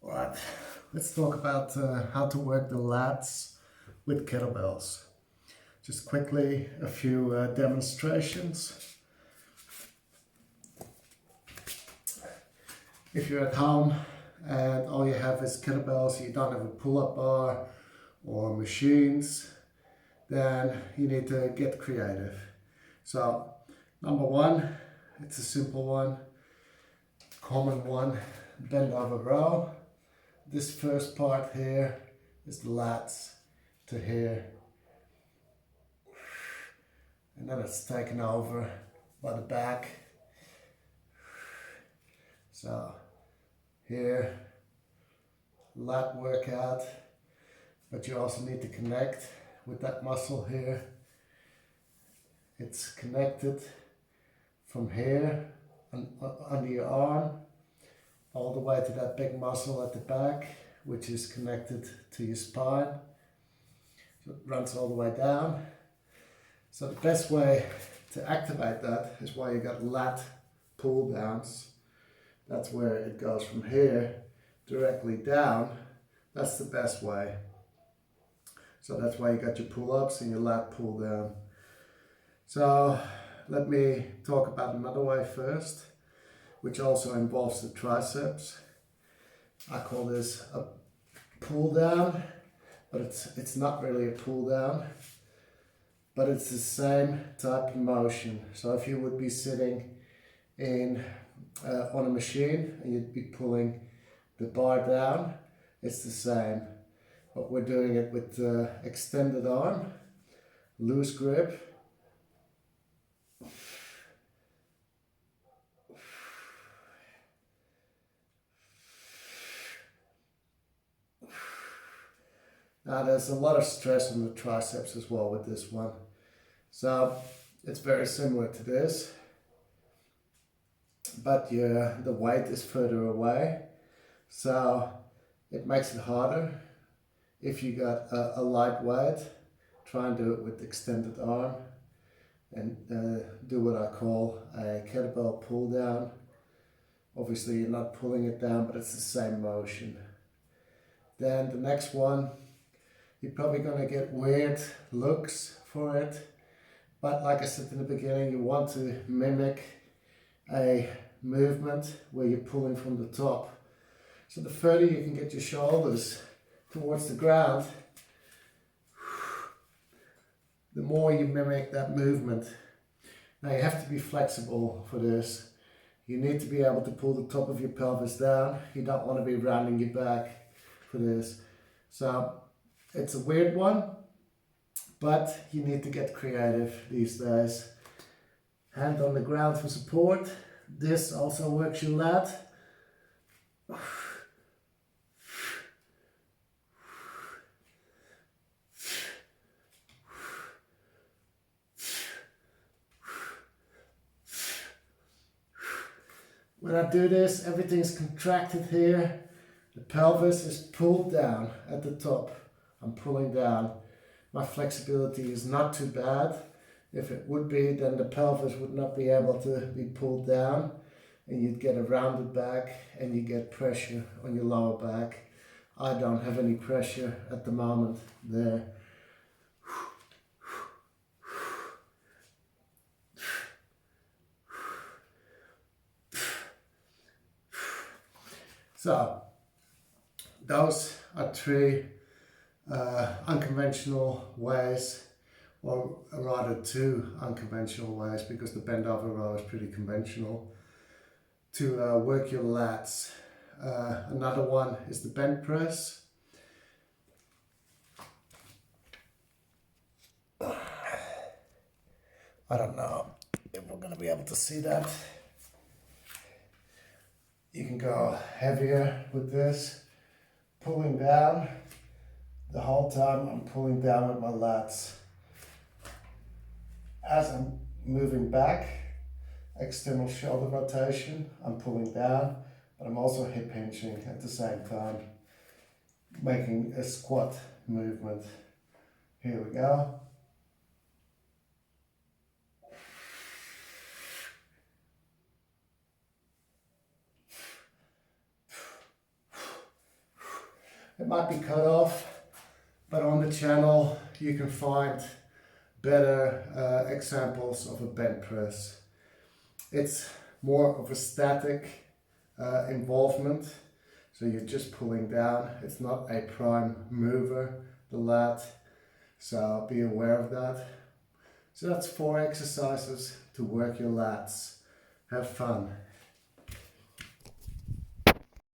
Alright, let's talk about how to work the lats with kettlebells. Just quickly, a few demonstrations. If you're at home and all you have is kettlebells, you don't have a pull-up bar or machines, then you need to get creative. So, number one, it's a simple one, common one, bend over row. This first part here is the lats to here, and then it's taken over by the back. So here, lat workout, but you also need to connect with that muscle here. It's connected from here under your arm all the way to that big muscle at the back, which is connected to your spine. So it runs all the way down. So the best way to activate that is why you got lat pull downs. That's where it goes from here directly down. That's the best way. So that's why you got your pull-ups and your lat pull down. So let me talk about another way first, which also involves the triceps. I call this a pull down, but it's not really a pull down, but it's the same type of motion. So if you would be sitting in on a machine and you'd be pulling the bar down, it's the same, but we're doing it with the extended arm, loose grip. Now there's a lot of stress on the triceps as well with this one. So it's very similar to this, but the weight is further away. So it makes it harder. If you got a light weight, try and do it with extended arm and do what I call a kettlebell pull down. Obviously you're not pulling it down, but it's the same motion. Then the next one, you're probably going to get weird looks for it, but like I said in the beginning, you want to mimic a movement where you're pulling from the top. So the further you can get your shoulders towards the ground, the more you mimic that movement. Now you have to be flexible for this. You need to be able to pull the top of your pelvis down. You don't want to be rounding your back for this. So it's a weird one, but you need to get creative these days. Hand on the ground for support. This also works your lat. When I do this, everything's contracted here. The pelvis is pulled down at the top. I'm pulling down. My flexibility is not too bad. If it would be, then the pelvis would not be able to be pulled down and you'd get a rounded back and you get pressure on your lower back. I don't have any pressure at the moment there. So those are three unconventional ways, or rather two unconventional ways, because the bend over row is pretty conventional, to work your lats. Another one is the bench press. I don't know if we're going to be able to see that. You can go heavier with this, pulling down. The whole time I'm pulling down with my lats. As I'm moving back, external shoulder rotation, I'm pulling down, but I'm also hip hinging at the same time, making a squat movement. Here we go. It might be cut off, but on the channel you can find better examples of a bench press. It's more of a static involvement, so you're just pulling down. It's not a prime mover, the lat, so be aware of that. So that's 4 exercises to work your lats. Have fun.